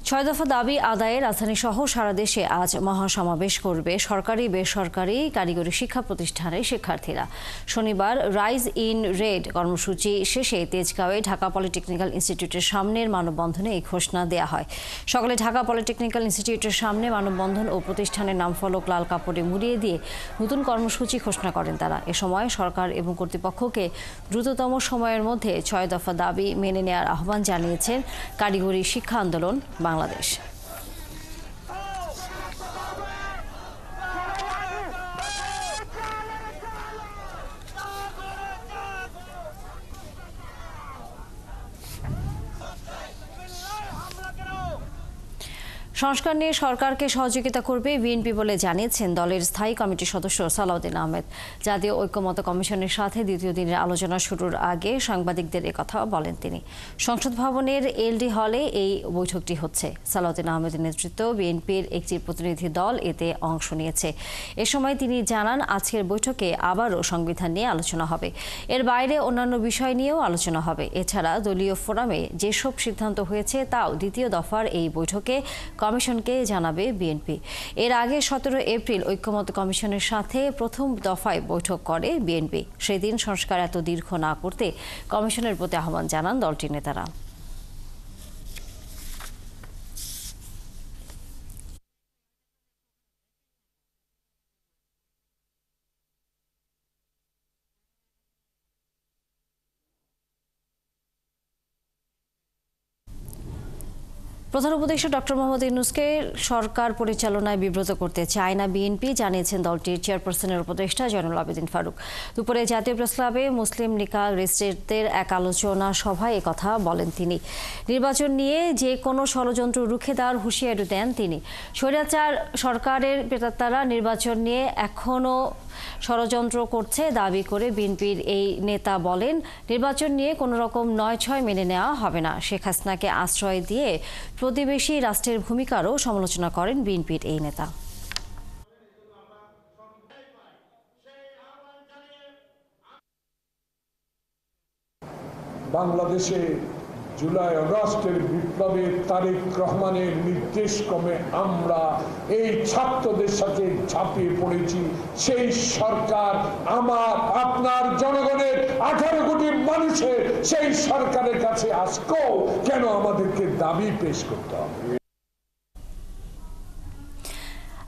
ছয় দফা দাবি আদায়ে রাজধানী সহ সারা দেশে আজ মহাসমাবেশ করবে সরকারি বেসরকারি কারিগরি শিক্ষা প্রতিষ্ঠানের শিক্ষার্থীরা। শনিবার রাইজ ইন রেড কর্মসূচি শেষে তেজগাঁওয়ে ঢাকা পলিটেকনিক্যাল ইনস্টিটিউটের সামনের মানববন্ধনে এই ঘোষণা দেয়া হয়। সকালে ঢাকা পলিটেকনিক্যাল ইনস্টিটিউটের সামনে মানববন্ধন ও প্রতিষ্ঠানের নামফলক লাল কাপড়ে মুড়িয়ে দিয়ে নতুন কর্মসূচি ঘোষণা করেন তারা। এ সময় সরকার এবং কর্তৃপক্ষকে দ্রুততম সময়ের মধ্যে ছয় দফা দাবি মেনে নেওয়ার আহ্বান জানিয়েছেন কারিগরি শিক্ষা আন্দোলন বাংলাদেশ। সংস্কার নিয়ে সরকারকে সহযোগিতা করবে বিএনপি বলে জানিয়েছেন দলের স্থায়ী কমিটির সদস্য সালাউদ্দিন আহমেদ। জাতীয় ঐক্যমত্য কমিশনের সাথে দ্বিতীয় দিনের আলোচনা শুরুর আগে সাংবাদিকদের একথা বলেন তিনি। সংসদ ভবনের এলডি হলে এই বৈঠকটি হচ্ছে। সালাউদ্দিন আহমেদের নেতৃত্বে বিএনপির একটি প্রতিনিধি দল এতে অংশ নিয়েছে। এ সময় তিনি জানান, আজকের বৈঠকে আবারও সংবিধান নিয়ে আলোচনা হবে। এর বাইরে অন্যান্য বিষয় নিয়েও আলোচনা হবে। এছাড়া দলীয় ফোরামে যেসব সিদ্ধান্ত হয়েছে তাও দ্বিতীয় দফার এই বৈঠকে কমিশনকে জানাবে বিএনপি। এর আগে 17 এপ্রিল ঐক্যমত্য কমিশনের সাথে প্রথম দফায় বৈঠক করে বিএনপি। সেদিন সংস্কার এত দীর্ঘ না করতে কমিশনের প্রতি আহ্বান জানান দলটির নেতারা। প্রধান উপদেষ্টা ডক্টর মোহাম্মদ ইউনূসকে সরকার পরিচালনায় বিব্রত করতে চায় না বিএনপি, জানিয়েছেন দলটির চেয়ারপারসনের উপদেষ্টা জয়নুল আবেদিন ফারুক। দুপুরে জাতীয় প্রেসক্লাবে মুসলিম লীগ রেজিস্ট্রেটদের এক আলোচনা সভায় একথা বলেন তিনি। নির্বাচন নিয়ে যে কোনো ষড়যন্ত্র রুখে দেওয়ার হুঁশিয়ারি দেন তিনি। স্বৈরাচার সরকারের প্রেতাত্মারা নির্বাচন নিয়ে এখনও ষড়যন্ত্র করছে দাবি করে বিএনপির এই নেতা বলেন, নির্বাচন নিয়ে কোনো রকম ৯/৬ মেনে নেওয়া হবে না। শেখ হাসিনাকে আশ্রয় দিয়ে প্রতিবেশী রাষ্ট্রের ভূমিকারও সমালোচনা করেন বিএনপির এই নেতা। বাংলাদেশে জুলাই আগস্টের বিপ্লবে তারেক রহমানের নির্দেশ ক্রমে আমরা এই ছাত্রদের সাথে ঝাঁপিয়ে পড়েছি। সেই সরকার আমার আপনার জনগণের 18 কোটি মানুষের সেই সরকারের কাছে আজকেও কেন আমাদেরকে দাবি পেশ করতে হবে?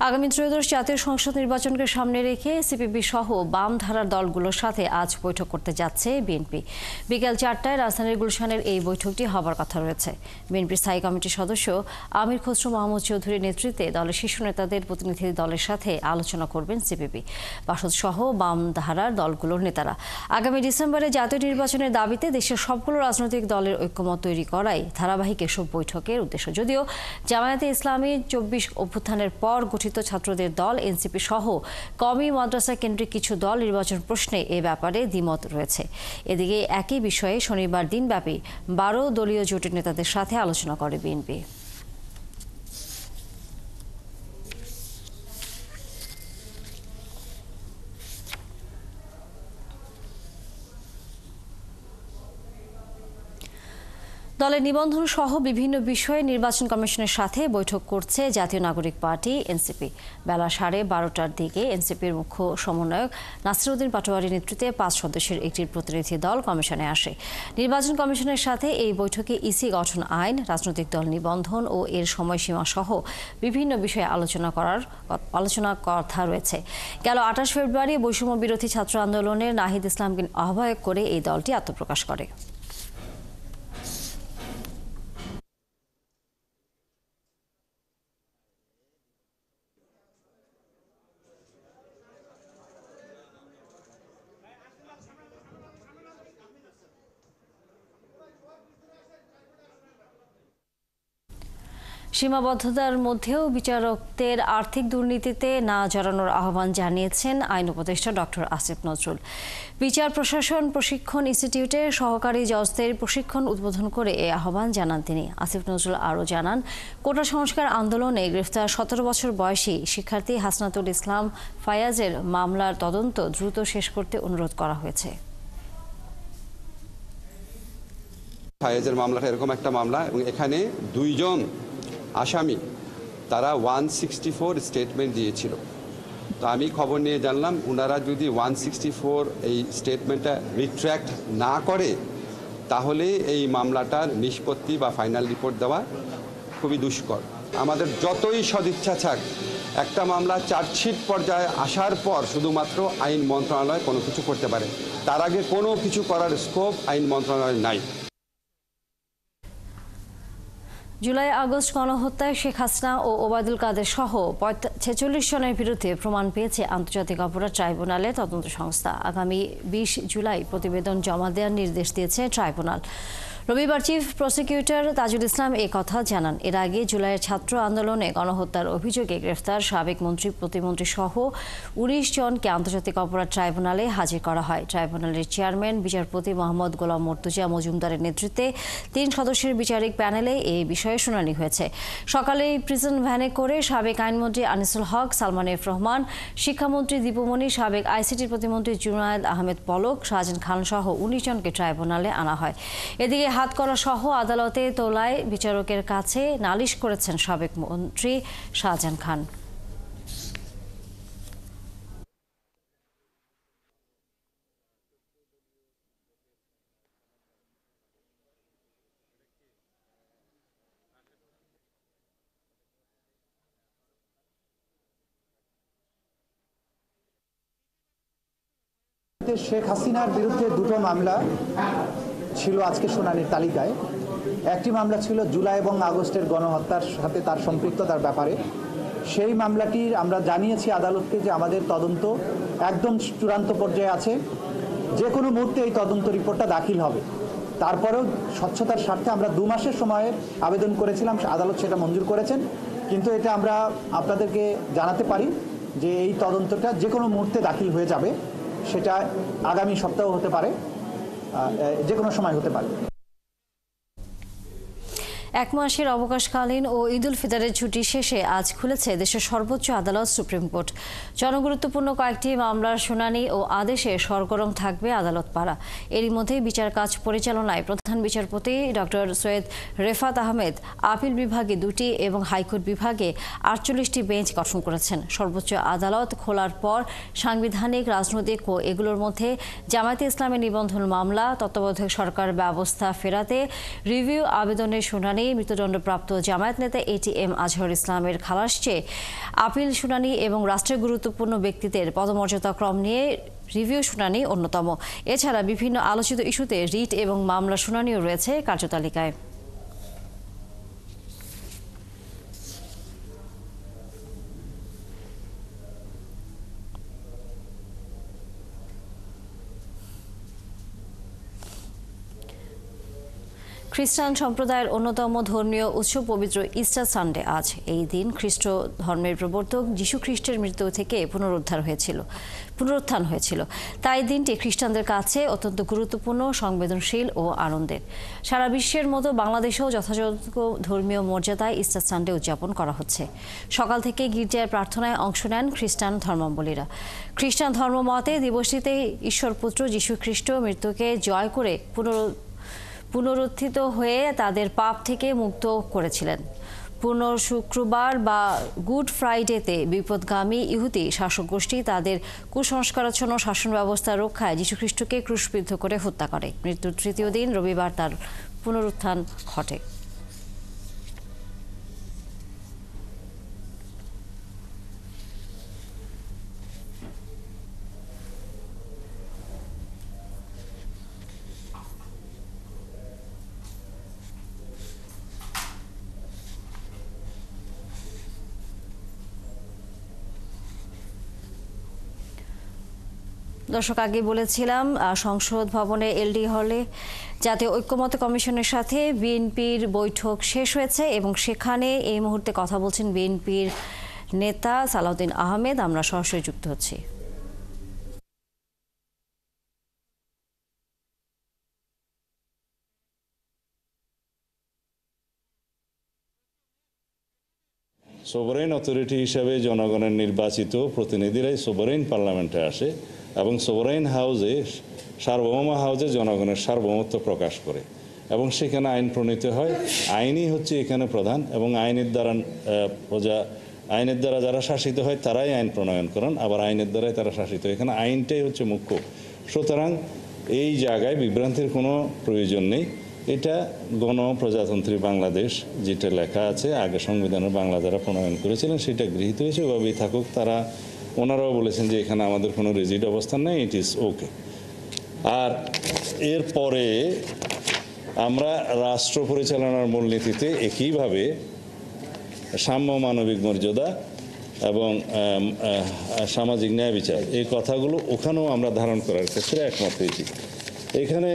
আগামী ত্রয়োদশ জাতীয় সংসদ নির্বাচনকে সামনে রেখে সিপিবি সহ বাম ধারার দলগুলোর সাথে আজ বৈঠক করতে যাচ্ছে বিএনপি। বিকেল 4টায় রাজধানীর গুলশানের এই বৈঠকটি হবার কথা রয়েছে। বিএনপির স্থায়ী কমিটির সদস্য আমির খসরু মাহমুদ চৌধুরীর নেতৃত্বে দলের শীর্ষ নেতাদের প্রতিনিধি দলের সাথে আলোচনা করবেন সিপিবি, বাসদ সহ বাম ধারার দলগুলোর নেতারা। আগামী ডিসেম্বরে জাতীয় নির্বাচনের দাবিতে দেশের সবগুলো রাজনৈতিক দলের ঐক্যমত তৈরি করাই ধারাবাহিক এসব বৈঠকের উদ্দেশ্য। যদিও জামায়াতে ইসলামী 24 অভ্যুত্থানের পর গঠিত ছাত্রদের দল এনসিপি সহ কওমি মাদ্রাসা কেন্দ্রিক কিছু দল নির্বাচন প্রশ্নে এ ব্যাপারে দ্বিমত রয়েছে। এদিকে একই বিষয়ে শনিবার দিনব্যাপী 12 দলীয় জোটের নেতাদের সাথে আলোচনা করে বিএনপি। দলের নিবন্ধন সহ বিভিন্ন বিষয়ে নির্বাচন কমিশনের সাথে বৈঠক করছে জাতীয় নাগরিক পার্টি এনসিপি। বেলা 12:30টার দিকে এনসিপির মুখ্য সমন্বয়ক নাসিরউদ্দিন পাটোয়ারির নেতৃত্বে 5 সদস্যের একটি প্রতিনিধি দল কমিশনে আসে। নির্বাচন কমিশনের সাথে এই বৈঠকে ইসি গঠন আইন, রাজনৈতিক দল নিবন্ধন ও এর সময়সীমা সহ বিভিন্ন বিষয়ে আলোচনা কথা রয়েছে। গেল 28 ফেব্রুয়ারি বৈষম্য বিরোধী ছাত্র আন্দোলনের নাহিদ ইসলামকে আহ্বায়ক করে এই দলটি আত্মপ্রকাশ করে। সীমাবদ্ধতার মধ্যেও বিচারকদের আর্থিক দুর্নীতিতে না জড়ানোর আহ্বান জানিয়েছেন আইন উপদেষ্টা ডক্টর আসিফ নজরুল। বিচার প্রশাসন প্রশিক্ষণ ইনস্টিটিউটের সহকারী জজদের প্রশিক্ষণ উদ্বোধন করে এ আহ্বান জানান তিনি। আসিফ নজরুল আরও জানান, কোটা সংস্কার আন্দোলনে গ্রেফতার 17 বছর বয়সী শিক্ষার্থী হাসনাতুল ইসলাম ফায়াজের মামলার তদন্ত দ্রুত শেষ করতে অনুরোধ করা হয়েছে। ফায়াজের মামলাটা এরকম একটা মামলা এবং এখানে দুইজন আসামি তারা 164 স্টেটমেন্ট দিয়েছিল। তো আমি খবর নিয়ে জানলাম ওনারা যদি 164 এই স্টেটমেন্টটা রিট্র্যাক্ট না করে তাহলে এই মামলাটার নিষ্পত্তি বা ফাইনাল রিপোর্ট দেওয়া খুবই দুষ্কর। আমাদের যতই সদিচ্ছা থাক, একটা মামলা চার্জশিট পর্যায়ে আসার পর শুধুমাত্র আইন মন্ত্রণালয় কোনো কিছু করতে পারে, তার আগে কোনো কিছু করার স্কোপ আইন মন্ত্রণালয় নাই। জুলাই আগস্ট গণহত্যায় শেখ হাসিনা ও ওবায়দুল কাদের সহ 46 জনের বিরুদ্ধে প্রমাণ পেয়েছে আন্তর্জাতিক অপরাধ ট্রাইব্যুনালে তদন্ত সংস্থা। আগামী 20 জুলাই প্রতিবেদন জমা দেওয়ার নির্দেশ দিয়েছে ট্রাইব্যুনাল। রবিবার চিফ প্রসিকিউটর তাজুল ইসলাম এ কথা জানান। এর আগে জুলাইয়ের ছাত্র আন্দোলনে গণহত্যার অভিযোগে গ্রেফতার সাবেক মন্ত্রী, প্রতিমন্ত্রী সহ 19 জনকে আন্তর্জাতিক অপরাধ ট্রাইব্যুনালে হাজির করা হয়। ট্রাইব্যুনালের চেয়ারম্যান বিচারপতি মোহাম্মদ গোলাম মর্তুজা মজুমদারের নেতৃত্বে 3 সদস্যের বিচারিক প্যানেলে এই বিষয়ে শুনানি হয়েছে। সকালে প্রিজন ভ্যানে করে সাবেক আইনমন্ত্রী আনিসুল হক, সালমান এফ রহমান, শিক্ষামন্ত্রী দীপুমণি, সাবেক আইসিটি প্রতিমন্ত্রী জুনায়েদ আহমেদ পলক, শাহজাহান খান সহ 19 জনকে ট্রাইব্যুনালে আনা হয়। এদিকে হাতকড়া সহ আদালতে তোলায় বিচারকের কাছে নালিশ করেছেন সাবেক মন্ত্রী শাহজাহান খান। শেখ হাসিনার বিরুদ্ধে দুটো মামলা ছিল আজকে শুনানির তালিকায়। একটি মামলা ছিল জুলাই এবং আগস্টের গণহত্যার সাথে তার সম্পৃক্ততার ব্যাপারে। সেই মামলাটির আমরা জানিয়েছি আদালতকে যে আমাদের তদন্ত একদম চূড়ান্ত পর্যায়ে আছে, যে কোনো মুহূর্তে এই তদন্ত রিপোর্টটা দাখিল হবে। তারপরেও স্বচ্ছতার স্বার্থে আমরা 2 মাসের সময়ে আবেদন করেছিলাম, আদালত সেটা মঞ্জুর করেছেন। কিন্তু এটা আমরা আপনাদেরকে জানাতে পারি যে এই তদন্তটা যে কোনো মুহূর্তে দাখিল হয়ে যাবে, সেটা আগামী সপ্তাহ হতে পারে, যে কোনো সময় হতে পারে। 1 মাসের অবকাশকালীন ও ঈদ উল ফিতরের ছুটি শেষে আজ খুলেছে দেশের সর্বোচ্চ আদালত সুপ্রিম কোর্ট। জনগুরুত্বপূর্ণ কয়েকটি মামলার শুনানি ও আদেশে সরগরম থাকবে আদালত পাড়া। এরই মধ্যে বিচার কাজ পরিচালনায় প্রধান বিচারপতি ডক্টর সৈয়দ রেফাত আহমেদ আপিল বিভাগে 2টি এবং হাইকোর্ট বিভাগে 48টি বেঞ্চ গঠন করেছেন। সর্বোচ্চ আদালত খোলার পর সাংবিধানিক, রাজনৈতিক ও এগুলোর মধ্যে জামায়াতে ইসলামের নিবন্ধন মামলা, তত্ত্বাবধায়ক সরকার ব্যবস্থা ফেরাতে রিভিউ আবেদনের শুনানি, মৃত্যুদণ্ডপ্রাপ্ত জামায়াত নেতা ATM আজহার ইসলামের খালাস চেয়ে আপিল শুনানি এবং রাষ্ট্রের গুরুত্বপূর্ণ ব্যক্তিদের পদমর্যাদা ক্রম নিয়ে রিভিউ শুনানি অন্যতম। এছাড়া বিভিন্ন আলোচিত ইস্যুতে রিট এবং মামলা শুনানিও রয়েছে কার্যতালিকায়। খ্রিস্টান সম্প্রদায়ের অন্যতম ধর্মীয় উৎসব পবিত্র ইস্টার সানডে আজ। এই দিন খ্রিস্ট ধর্মের প্রবর্তক যীশু খ্রিস্টের মৃত্যু থেকে পুনরুত্থান হয়েছিল। তাই দিনটি খ্রিস্টানদের কাছে অত্যন্ত গুরুত্বপূর্ণ, সংবেদনশীল ও আনন্দের। সারা বিশ্বের মতো বাংলাদেশেও যথাযথ ধর্মীয় মর্যাদায় ইস্টার সানডে উদযাপন করা হচ্ছে। সকাল থেকে গির্জার প্রার্থনায় অংশ নেন খ্রিস্টান ধর্মাবলম্বীরা। খ্রিস্টান ধর্মমতে দিবসটিতে ঈশ্বরপুত্র যীশু খ্রিস্ট মৃত্যুকে জয় করে পুনরুত্থিত হয়ে তাদের পাপ থেকে মুক্ত করেছিলেন। শুক্রবার বা গুড ফ্রাইডেতে বিপদগামী ইহুদি শাসক গোষ্ঠী তাদের কুসংস্কারাচ্ছন্ন শাসন ব্যবস্থা রক্ষায় যীশুখ্রিস্টকে ক্রুশবিদ্ধ করে হত্যা করে। মৃত্যুর 3য় দিন রবিবার তার পুনরুত্থান ঘটে। দর্শক, আগে বলেছিলাম সংসদ ভবনে এলডি হলে জাতীয় ঐক্যমত্য কমিশনের সাথে বিএনপির বৈঠক শেষ হয়েছে এবং সেখানে এই মুহূর্তে কথা বলছেন বিএনপির নেতা সালাউদ্দিন আহমেদ। আমরা সরাসরি যুক্ত হচ্ছি। সোভারেন অথরিটি হিসাবে জনগণের নির্বাচিত প্রতিনিধিরাই সোভারেন পার্লামেন্টে আসে এবং সোভারেন হাউসে সার্বভৌম হাউসে জনগণের সার্বভৌমত্ব প্রকাশ করে এবং সেখানে আইন প্রণীত হয়। আইনই হচ্ছে এখানে প্রধান, এবং আইনের দ্বারা যারা শাসিত হয় তারাই আইন প্রণয়ন করেন, আবার আইনের দ্বারাই তারা শাসিত হয়। এখানে আইনটাই হচ্ছে মুখ্য। সুতরাং এই জায়গায় বিভ্রান্তির কোনো প্রয়োজন নেই। এটা গণপ্রজাতন্ত্রী বাংলাদেশ যেটা লেখা আছে আগে সংবিধানের বাংলা যারা প্রণয়ন করেছিলেন সেটা গৃহীত হয়েছে, ওভাবেই থাকুক। ওনারাও বলেছেন যে এখানে আমাদের কোনো রিজিড অবস্থান নেই, ইট ইজ ওকে। আর এরপরে আমরা রাষ্ট্র পরিচালনার মূলনীতিতে একইভাবে সাম্য, মানবিক মর্যাদা এবং সামাজিক ন্যায় বিচার, এই কথাগুলো ওখানেও আমরা ধারণ করার ক্ষেত্রে একমত হয়েছি। এখানে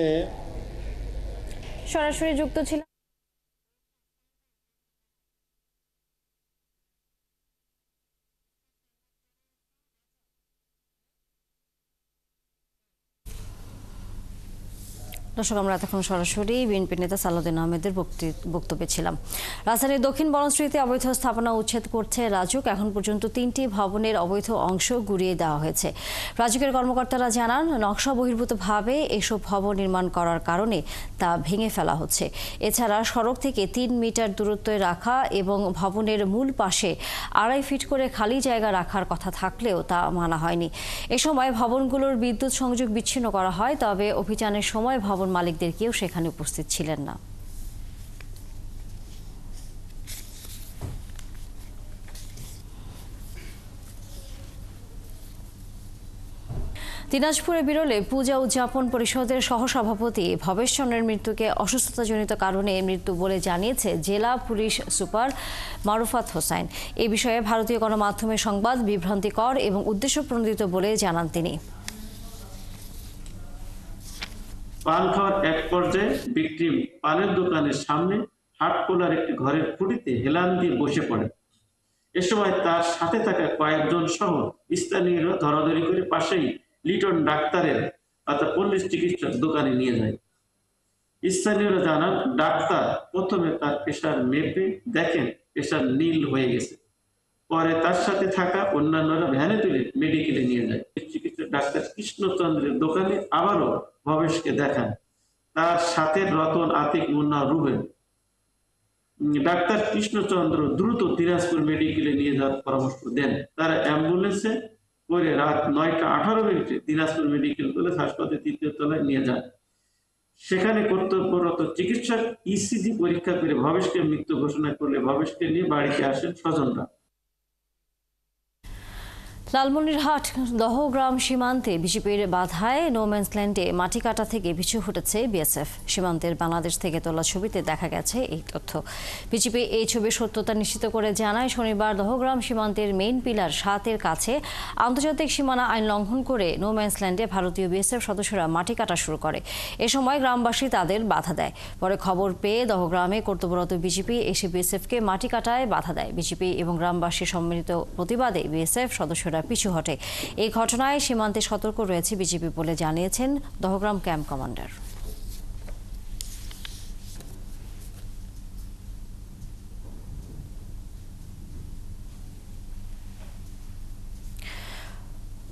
সরাসরি যুক্ত ছিল দর্শক, আমরা এতক্ষণ সরাসরি বিএনপি নেতা সালাউদ্দিন আহমেদের বক্তব্যে ছিলাম। রাজধানীর দক্ষিণ বনশ্রীতে অবৈধ স্থাপনা উচ্ছেদ করছে রাজুক। এখন পর্যন্ত 3টি ভবনের অবৈধ অংশ গুড়িয়ে দেওয়া হয়েছে। রাজুকের কর্মকর্তারা জানান, নকশা বহির্ভূতভাবে এসব ভবন নির্মাণ করার কারণে তা ভেঙে ফেলা হচ্ছে। এছাড়া সড়ক থেকে 3 মিটার দূরত্বে রাখা এবং ভবনের মূল পাশে 2.5 ফিট করে খালি জায়গা রাখার কথা থাকলেও তা মানা হয়নি। এ সময় ভবনগুলোর বিদ্যুৎ সংযোগ বিচ্ছিন্ন করা হয়, তবে অভিযানের সময় ভবন মালিকদের কেউ সেখানে উপস্থিত ছিলেন না। দিনাজপুরে বিরলে পূজা উদযাপন পরিষদের সহসভাপতি ভবেশ চন্দ্রের মৃত্যুকে অসুস্থতাজনিত কারণে মৃত্যু বলে জানিয়েছে জেলা পুলিশ সুপার মারুফাত হোসাইন। এ বিষয়ে ভারতীয় গণমাধ্যমের সংবাদ বিভ্রান্তিকর এবং উদ্দেশ্যপ্রণোদিত বলে জানান তিনি। পান খাওয়ার এক পর্যায়ে বিক্রিম পানের দোকানের সামনে হাটকোলার একটি ঘরের খুঁটিতে হেলান দিয়ে বসে পড়ে। এ সময় তার সাথে থাকা কয়েকজন সহ স্থানীয়রা ধরাধরি করে পাশেই লিটন ডাক্তারের অর্থাৎ পল্লী চিকিৎসক দোকানে নিয়ে যায়। স্থানীয়রা জানান, ডাক্তার প্রথমে তার প্রেশার মেপে দেখেন প্রেশার নীল হয়ে গেছে। পরে তার সাথে থাকা অন্যান্যরা ভ্যানে তুলে মেডিকেলে নিয়ে যায়। চিকিৎসক ডাক্তার কৃষ্ণচন্দ্রের দোকানে আবারও ভবেশকে দেখান, তার সাথে রতন, আতিক, মুন্না, রুবেল। ডাক্তার কৃষ্ণচন্দ্র দ্রুত দিনাজপুর মেডিকেলে নিয়ে যাওয়ার পরামর্শ দেন। তারা অ্যাম্বুলেন্সে করে রাত 9:18 দিনাজপুর মেডিকেল কলেজ হাসপাতালে 3য় তলায় নিয়ে যান। সেখানে কর্তব্যরত চিকিৎসক ইসিজি পরীক্ষা করে ভবেশকে মৃত্যু ঘোষণা করলে ভবেশকে নিয়ে বাড়িতে আসেন স্বজনরা। লালমনিরহাট দহগ্রাম সীমান্তে বিজেপির বাধায় নোম্যান্সল্যান্ডে মাটি কাটা থেকে পিছু হটেছে বিএসএফ। সীমান্তের বাংলাদেশ থেকে তোলা ছবিতে দেখা গেছে এই তথ্য। বিজেপি এই ছবির সত্যতা নিশ্চিত করে জানায়, শনিবার দহগ্রাম সীমান্তের মেইন পিলার 7-এর কাছে আন্তর্জাতিক সীমানা আইন লঙ্ঘন করে নোম্যান্সল্যান্ডে ভারতীয় বিএসএফ সদস্যরা মাটি কাটা শুরু করে। এ সময় গ্রামবাসী তাদের বাধা দেয়। পরে খবর পেয়ে দহগ্রামে কর্তব্যরত বিজেপি এসে বিএসএফকে মাটি কাটায় বাধা দেয়। বিজেপি এবং গ্রামবাসীর সম্মিলিত প্রতিবাদে বিএসএফ সদস্যরা পিছু হটে। এই ঘটনায় সীমান্তে সতর্ক রয়েছে বিজেপি বলে জানিয়েছেন দহগ্রাম ক্যাম্প কমান্ডার।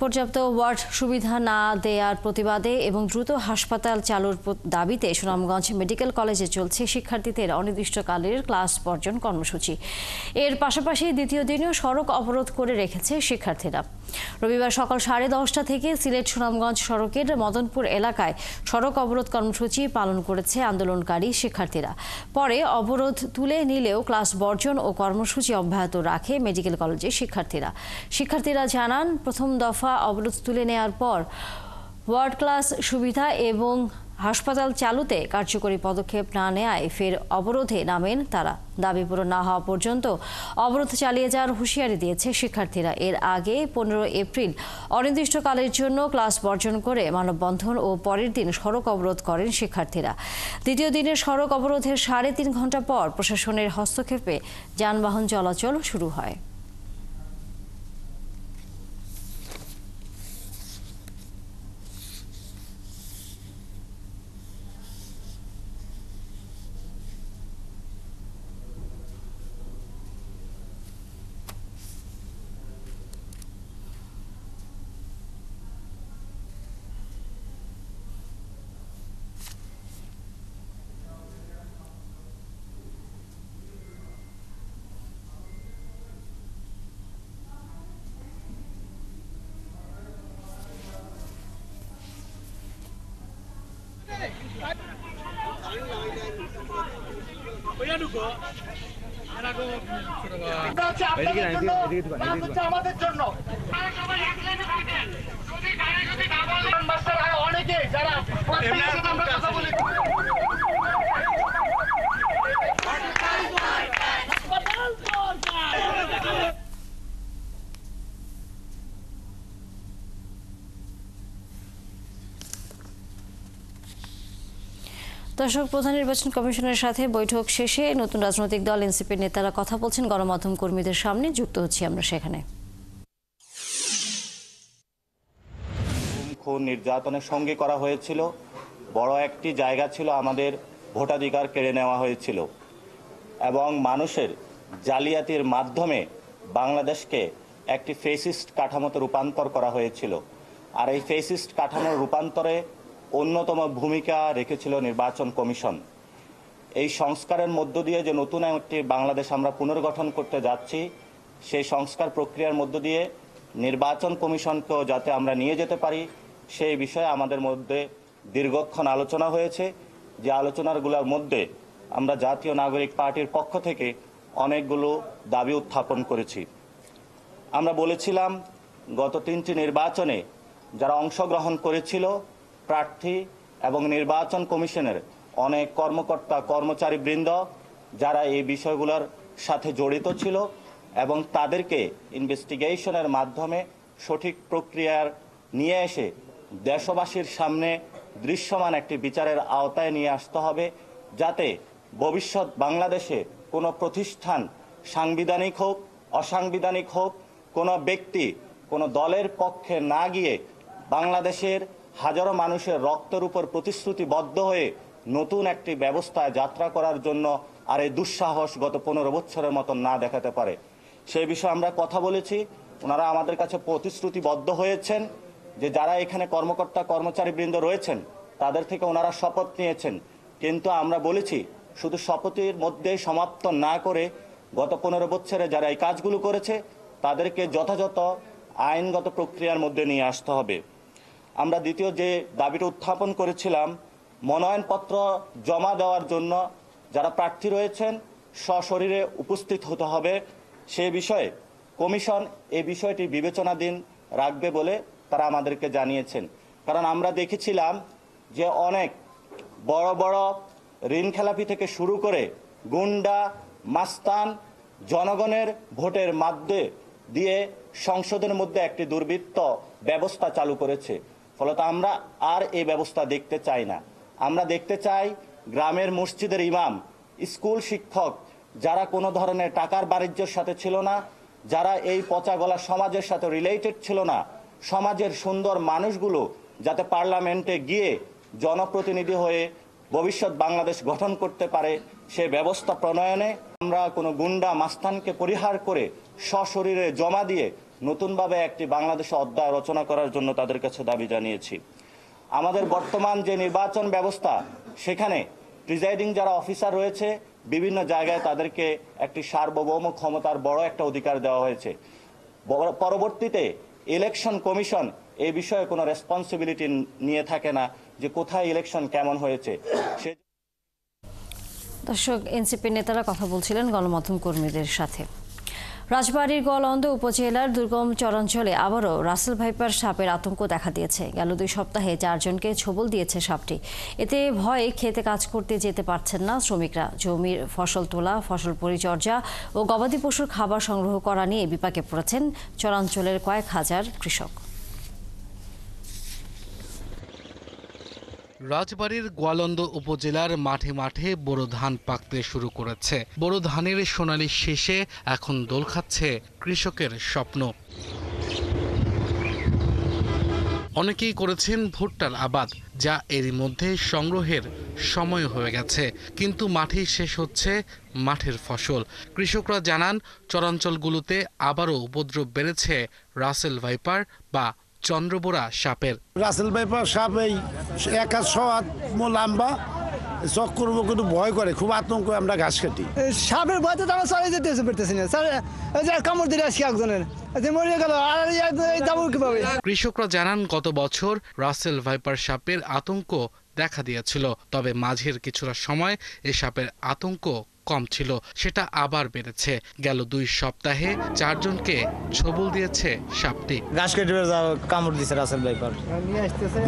পর্যাপ্ত ওয়ার্ড সুবিধা না দেওয়ার প্রতিবাদে এবং দ্রুত হাসপাতাল চালুর দাবিতে সুনামগঞ্জ মেডিকেল কলেজে চলছে শিক্ষার্থীদের অনির্দিষ্টকালের ক্লাস বর্জন কর্মসূচি। এর পাশাপাশি দ্বিতীয় দিনেও সড়ক অবরোধ করে রেখেছে শিক্ষার্থীরা। রবিবার সকাল 10:30 থেকে সিলেট সুনামগঞ্জ সড়কের মদনপুর এলাকায় সড়ক অবরোধ কর্মসূচি পালন করেছে আন্দোলনকারী শিক্ষার্থীরা। পরে অবরোধ তুলে নিলেও ক্লাস বর্জন ও কর্মসূচি অব্যাহত রাখে মেডিকেল কলেজের শিক্ষার্থীরা জানান, প্রথম দফা অবরোধ তুলে নেওয়ার পর ওয়ার্ড ক্লাস সুবিধা এবং হাসপাতাল চালুতে কার্যকরী পদক্ষেপ না নেওয়ায় ফের অবরোধে নামেন তারা। দাবি পূরণ না হওয়া পর্যন্ত অবরোধ চালিয়ে যাওয়ার হুঁশিয়ারি দিয়েছে শিক্ষার্থীরা। এর আগে 15 এপ্রিল অনির্দিষ্টকালের জন্য ক্লাস বর্জন করে মানববন্ধন ও পরের দিন সড়ক অবরোধ করেন শিক্ষার্থীরা। দ্বিতীয় দিনের সড়ক অবরোধের 3.5 ঘণ্টা পর প্রশাসনের হস্তক্ষেপে যানবাহন চলাচল শুরু হয়। আমাদের জন্য অনেকে যারা আমরা কথা বলি দর্শক, প্রধান নির্বাচন কমিশনের সাথে বৈঠক শেষে নতুন রাজনৈতিক দল এনসিপির নেতারা কথা বলছেন গণমাধ্যম কর্মীদের সামনে। যুক্ত হচ্ছি আমরা সেখানে। খুন নির্যাতনের সঙ্গে করা হয়েছিল, বড় একটি জায়গা ছিল আমাদের ভোটাধিকার কেড়ে নেওয়া হয়েছিল এবং মানুষের জালিয়াতির মাধ্যমে বাংলাদেশকে একটি ফেসিস্ট কাঠামোতে রূপান্তর করা হয়েছিল। আর এই ফেসিস্ট কাঠামোর রূপান্তরে অন্যতম ভূমিকা রেখেছিল নির্বাচন কমিশন। এই সংস্কারের মধ্য দিয়ে যে নতুন একটি বাংলাদেশ আমরা পুনর্গঠন করতে যাচ্ছি, সেই সংস্কার প্রক্রিয়ার মধ্য দিয়ে নির্বাচন কমিশনকেও যাতে আমরা নিয়ে যেতে পারি, সেই বিষয়ে আমাদের মধ্যে দীর্ঘক্ষণ আলোচনা হয়েছে। যে আলোচনাগুলোর মধ্যে আমরা জাতীয় নাগরিক পার্টির পক্ষ থেকে অনেকগুলো দাবি উত্থাপন করেছি। আমরা বলেছিলাম গত 3টি নির্বাচনে যারা অংশগ্রহণ করেছিল প্রার্থী এবং নির্বাচন কমিশনের অনেক কর্মকর্তা কর্মচারীবৃন্দ যারা এই বিষয়গুলোর সাথে জড়িত ছিল এবং তাদেরকে ইনভেস্টিগেশনের মাধ্যমে সঠিক প্রক্রিয়ার নিয়ে এসে দেশবাসীর সামনে দৃশ্যমান একটি বিচারের আওতায় নিয়ে আসতে হবে, যাতে ভবিষ্যৎ বাংলাদেশে কোনো প্রতিষ্ঠান সাংবিধানিক হোক অসাংবিধানিক হোক, কোনো ব্যক্তি কোনো দলের পক্ষে না গিয়ে বাংলাদেশের হাজারো মানুষের রক্তের উপর প্রতিশ্রুতিবদ্ধ হয়ে নতুন একটি ব্যবস্থায় যাত্রা করার জন্য আর এই দুঃসাহস গত 15 বছরের মতো না দেখাতে পারে। সেই বিষয়ে আমরা কথা বলেছি। ওনারা আমাদের কাছে প্রতিশ্রুতিবদ্ধ হয়েছেন যে যারা এখানে কর্মকর্তা কর্মচারীবৃন্দ রয়েছেন তাদের থেকে ওনারা শপথ নিয়েছেন, কিন্তু আমরা বলেছি শুধু শপথের মধ্যেই সমাপ্ত না করে গত 15 বছরে যারা এই কাজগুলো করেছে তাদেরকে যথাযথ আইনগত প্রক্রিয়ার মধ্যে নিয়ে আসতে হবে। আমরা দ্বিতীয় যে দাবিটা উত্থাপন করেছিলাম, মনোনয়নপত্র জমা দেওয়ার জন্য যারা প্রার্থী রয়েছেন সশরীরে উপস্থিত হতে হবে। সে বিষয়ে কমিশন এই বিষয়টি বিবেচনাধীন রাখবে বলে তারা আমাদেরকে জানিয়েছেন। কারণ আমরা দেখেছিলাম যে অনেক বড় বড় ঋণ খেলাপি থেকে শুরু করে গুন্ডা মাস্তান জনগণের ভোটের মাধ্যমে দিয়ে সংসদের মধ্যে একটি দুর্বৃত্ত ব্যবস্থা চালু করেছে। ফলত আমরা আর এই ব্যবস্থা দেখতে চাই না। আমরা দেখতে চাই গ্রামের মসজিদের ইমাম, স্কুল শিক্ষক যারা কোনো ধরনের টাকার বাণিজ্যের সাথে ছিল না, যারা এই পচাগলা সমাজের সাথে রিলেটেড ছিল না, সমাজের সুন্দর মানুষগুলো যাতে পার্লামেন্টে গিয়ে জনপ্রতিনিধি হয়ে ভবিষ্যৎ বাংলাদেশ গঠন করতে পারে, সে ব্যবস্থা প্রণয়নে আমরা কোনো গুন্ডা মাস্তানকে পরিহার করে সশরীরে জমা দিয়ে নতুনভাবে একটি বাংলাদেশে অধ্যায় রচনা করার জন্য তাদের কাছে দাবি জানিয়েছি। আমাদের বর্তমান যে নির্বাচন ব্যবস্থা, সেখানে প্রিজাইডিং যারা অফিসার রয়েছে বিভিন্ন জায়গায় তাদেরকে একটি সার্বভৌম ক্ষমতার বড় একটা অধিকার দেওয়া হয়েছে। পরবর্তীতে ইলেকশন কমিশন এই বিষয়ে কোনো রেসপন্সিবিলিটি নিয়ে থাকে না যে কোথায় ইলেকশন কেমন হয়েছে। দর্শক, এনসিপির নেতারা কথা বলছিলেন গণমাধ্যম কর্মীদের সাথে। রাজবাড়ীর গোয়ালন্দ উপজেলার দুর্গম চরাঞ্চলে আবারও রাসেল ভাইপার সাপের আতঙ্ক দেখা দিয়েছে। গেল 2 সপ্তাহে 4 জনকে ছোবল দিয়েছে সাপটি। এতে ভয়ে খেতে কাজ করতে যেতে পারছেন না শ্রমিকরা। জমির ফসল তোলা, ফসল পরিচর্যা ও গবাদি পশুর খাবার সংগ্রহ করা নিয়ে বিপাকে পড়েছেন চরাঞ্চলের কয়েক হাজার কৃষক। রাজবাড়ীর গোয়ালন্দ উপজেলার মাঠে মাঠে বোরো ধান পাকতে শুরু করেছে। বোরো ধানের সোনালি শেষে এখন দোল খাচ্ছে কৃষকের স্বপ্ন। অনেকেই করেছেন ভুট্টার আবাদ, যা এরই মধ্যে সংগ্রহের সময় হয়ে গেছে, কিন্তু মাঠেই শেষ হচ্ছে মাঠের ফসল। কৃষকরা জানান চরাঞ্চলগুলোতে আবারও উপদ্রব বেড়েছে রাসেল ভাইপার বা চন্দ্রবোরা সাপের। রাসেল ভাইপার সাপ এই 1.5 লম্বা, চক্কর বকুর ভয় করে, খুব আতঙ্ক। আমরা ঘাস কাটি, সাপের ভয়তে তো আমরা চলে যেতে পারতেছি না স্যার। কামড় দিলে আজকে একজনের মরে গেল, আর যাবো কিভাবে? কৃষকরা জানান গত বছর রাসেল ভাইপার সাপের আতঙ্ক দেখা দিয়েছিল, তবে মাঝের কিছুটা সময় এ সাপের আতঙ্ক কম ছিল, সেটা আবার বেড়েছে। গেল 2 সপ্তাহে 4 জনকে ছোবল দিয়েছে সাপটি। ঘাস কেটে কামড় দিছে রাসেল ভাইপার,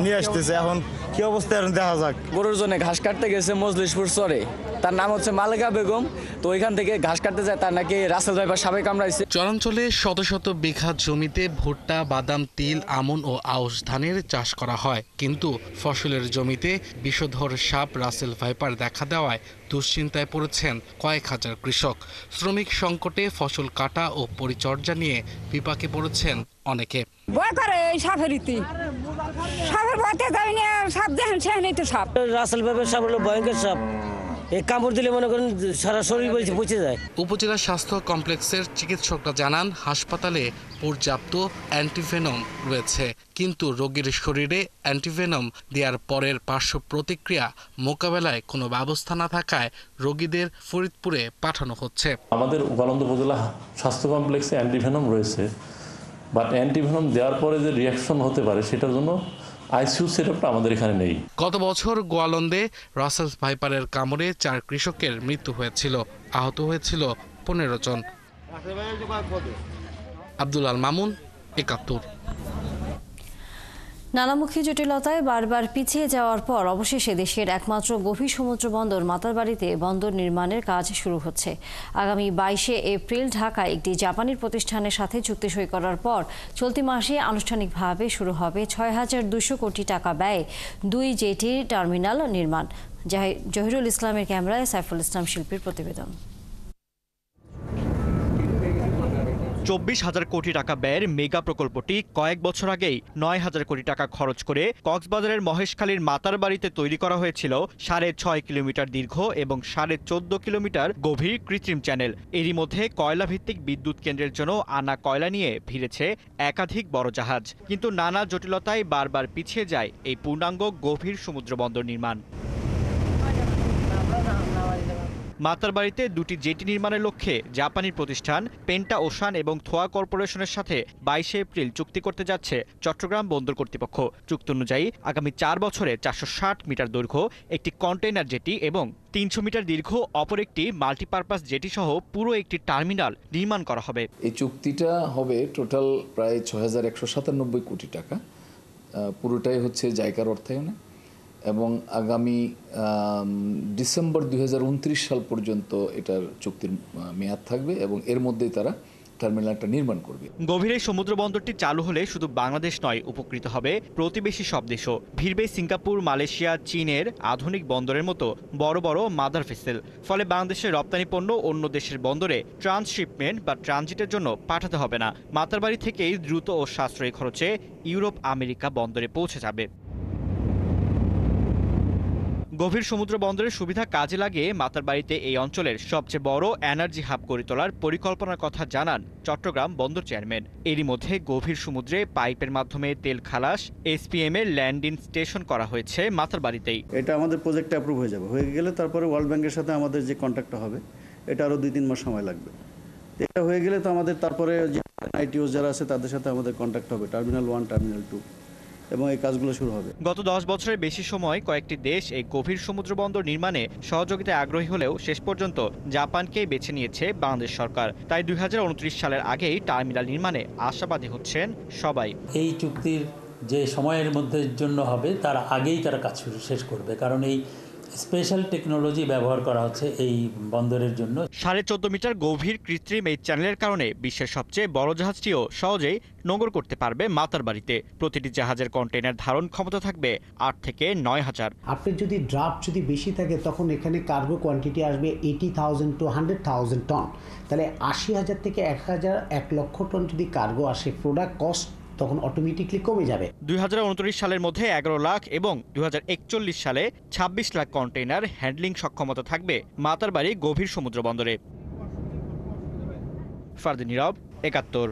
নিয়ে আসতেছে। এখন কি অবস্থা এখন দেখা যাক। গরুর জন্য ঘাস কাটতে গেছে মজলিশপুর চরে, তার নাম হচ্ছে মালেকা বেগম। তো ওইখান থেকে ঘাস কাটতে যায়, তার নাকি রাসেল ভাইপার সাপে কামড়াইছে। চরাঞ্চলে শত শত বিঘা জমিতে ভুট্টা, বাদাম, তিল, আমন ও আউশ ধানের চাষ করা হয়, কিন্তু ফসলের জমিতে বিষধর সাপ রাসেল ভাইপার দেখা দেওয়ায় দুশ্চিন্তায় পড়েছেন কয়েক হাজার কৃষক। শ্রমিক সংকটে ফসল কাটা ও পরিচর্যা নিয়ে বিপাকে পড়েছেন অনেকে। ভয় করে এই সাপের রীতি, সাপের ভয়তে যাই না, সাপ দেখেন সেখানেই তো সাপ। রাসেল ভাইপার সাপ হলো ভয়ঙ্কর সাপ, এই কামড় দিলে মনে করেন সারা শরীর পচে যায়। উপজেলা স্বাস্থ্য কমপ্লেক্সের চিকিৎসকরা জানান, হাসপাতালে পর্যাপ্ত অ্যান্টিভেনম রয়েছে, কিন্তু রোগীর শরীরে অ্যান্টিভেনম দেওয়ার পরের পার্শ্ব প্রতিক্রিয়া মোকাবেলায় কোনো ব্যবস্থা না থাকায় রোগীদের ফরিদপুরে পাঠানো হচ্ছে। আমাদের গোয়ালন্দ উপজেলা স্বাস্থ্য কমপ্লেক্সে অ্যান্টিভেনম রয়েছে, বাট অ্যান্টিভেনম দেওয়ার পরে যে রিয়াকশন হতে পারে সেটার জন্য আইসিইউ সেটআপটা আমাদের এখানে নেই। গত বছর গোয়ালন্দে রাসেল ভাইপারের কামড়ে 4 কৃষকের মৃত্যু হয়েছিল, আহত হয়েছিল 15 জন। আব্দুল আল মামুন, 71। নানামুখী জটিলতায় বারবার পিছিয়ে যাওয়ার পর অবশেষে দেশের একমাত্র গভীর সমুদ্র বন্দর মাতারবাড়িতে বন্দর নির্মাণের কাজ শুরু হচ্ছে। আগামী 22শে এপ্রিল ঢাকায় একটি জাপানি প্রতিষ্ঠানের সাথে চুক্তি সই করার পর চলতি মাসে আনুষ্ঠানিকভাবে শুরু হবে ৬,২০০ কোটি টাকা ব্যয়ে 2 জেটি টার্মিনাল নির্মাণ। জহিরুল ইসলামের ক্যামেরায় সাইফুল ইসলাম শিল্পীর প্রতিবেদন। ২৪,০০০ কোটি টাকা ব্যয়ের মেগা প্রকল্পটি কয়েক বছর আগেই ৯,০০০ কোটি টাকা খরচ করে কক্সবাজারের মহেশখালীর মাতারবাড়িতে তৈরি করা হয়েছিল ৬.৫ কিলোমিটার দীর্ঘ এবং ১৪.৫ কিলোমিটার গভীর কৃত্রিম চ্যানেল। এরই মধ্যে কয়লাভিত্তিক বিদ্যুৎ কেন্দ্রের জন্য আনা কয়লা নিয়ে ভিড়েছে একাধিক বড় জাহাজ, কিন্তু নানা জটিলতায় বারবার পিছিয়ে যায় এই পূর্ণাঙ্গ গভীর সমুদ্র বন্দর নির্মাণ। মাতারবাড়িতে 2টি জেটি নির্মাণের লক্ষ্যে জাপানি প্রতিষ্ঠান পেন্টা ওশান এবং থোয়া কর্পোরেশনের সাথে 22শে এপ্রিল চুক্তি করতে যাচ্ছে চট্টগ্রাম বন্দর কর্তৃপক্ষ। চুক্তি অনুযায়ী আগামী 4 বছরে 460 মিটার দৈর্ঘ্য একটি কন্টেইনার জেটি এবং 300 মিটার দীর্ঘ অপর একটি মাল্টিপারপাস জেটি সহ পুরো একটি টার্মিনাল নির্মাণ করা হবে। এই চুক্তিটা হবে টোটাল প্রায় 6,197 কোটি টাকা, পুরোটাই হচ্ছে জায়গার অর্থায়নে, এবং আগামী ডিসেম্বর 2029 সাল পর্যন্ত এটার চুক্তির মেয়াদ থাকবে এবং এর মধ্যেই তারা টার্মিনালটা নির্মাণ করবে। গভীর এই সমুদ্র বন্দরটি চালু হলে শুধু বাংলাদেশ নয়, উপকৃত হবে প্রতিবেশী সব দেশও। ভিড়বে সিঙ্গাপুর, মালয়েশিয়া, চীনের আধুনিক বন্দরের মতো বড় বড় মাদার ভেসেল। ফলে বাংলাদেশের রপ্তানি পণ্য অন্য দেশের বন্দরে ট্রান্সশিপমেন্ট বা ট্রানজিটের জন্য পাঠাতে হবে না। মাতারবাড়ি থেকেই দ্রুত ও সাশ্রয়ী খরচে ইউরোপ, আমেরিকা বন্দরে পৌঁছে যাবে। গভীর সমুদ্র বন্দরের সুবিধা কাজে লাগিয়ে মাতারবাড়িতে এই অঞ্চলের সবচেয়ে বড় এনার্জি হাব গড়ে তোলার পরিকল্পনার কথা জানান চট্টগ্রাম বন্দর চেয়ারম্যান। এরই মধ্যে গভীর সমুদ্রে পাইপের মাধ্যমে তেল খালাস, এসপিএম এর ল্যান্ডিং স্টেশন করা হয়েছে মাতারবাড়িতেই। এটা আমাদের প্রজেক্ট অ্যাপ্রুভ হয়ে যাবে, হয়ে গেলে তারপরে ওয়ার্ল্ড ব্যাংকের সাথে আমাদের যে কন্ট্যাক্টটা হবে এটা আরও 2-3 মাস সময় লাগবে। এটা হয়ে গেলে তো আমাদের তারপরে যে আইটিওস যারা আছে তাদের সাথে আমাদের কন্ট্যাক্ট হবে, টার্মিনাল 1, টার্মিনাল 2, এবং এই কাজগুলো শুরু হবে। গত 10 বছরের বেশি সময় কয়েকটি দেশ এই গভীর সমুদ্র বন্দর নির্মাণে সহযোগিতায় আগ্রহী হলেও শেষ পর্যন্ত জাপানকেই বেছে নিয়েছে বাংলাদেশ সরকার। তাই 2029 সালের আগেই টার্মিনাল নির্মাণে আশাবাদী হচ্ছেন সবাই। এই চুক্তির যে সময়ের মধ্যে জন্য হবে তার আগেই তারা কাজ শেষ করবে, কারণ এই স্পেশাল টেকনোলজি ব্যবহার করা হচ্ছে এই বন্দরের জন্য। 14.5 মিটার গভীর কৃত্রিম এই চ্যানেলের কারণে বিশ্বের সবচেয়ে বড় জাহাজটিও সহজেই নোঙর করতে পারবে মাতারবাড়িতে। প্রতিটি জাহাজের কন্টেইনার ধারণ ক্ষমতা থাকবে 8 থেকে 9,000। আপনার যদি ড্রাফট যদি বেশি থাকে তখন এখানে কার্গো কোয়ান্টিটি আসবে 80,000 to 100,000 টন। তাহলে 80,000 থেকে 1 লক্ষ টন যদি কার্গো আসে, প্রোডাক্ট কস্ট তখন অটোমেটিকলি কমে যাবে। 2029 সালের মধ্যে 11 লাখ এবং 2041 সালে 26 লাখ কন্টেইনার হ্যান্ডলিং সক্ষমতা থাকবে মাতারবাড়ি গভীর সমুদ্র বন্দরে। ফারদিন নীরব, 71।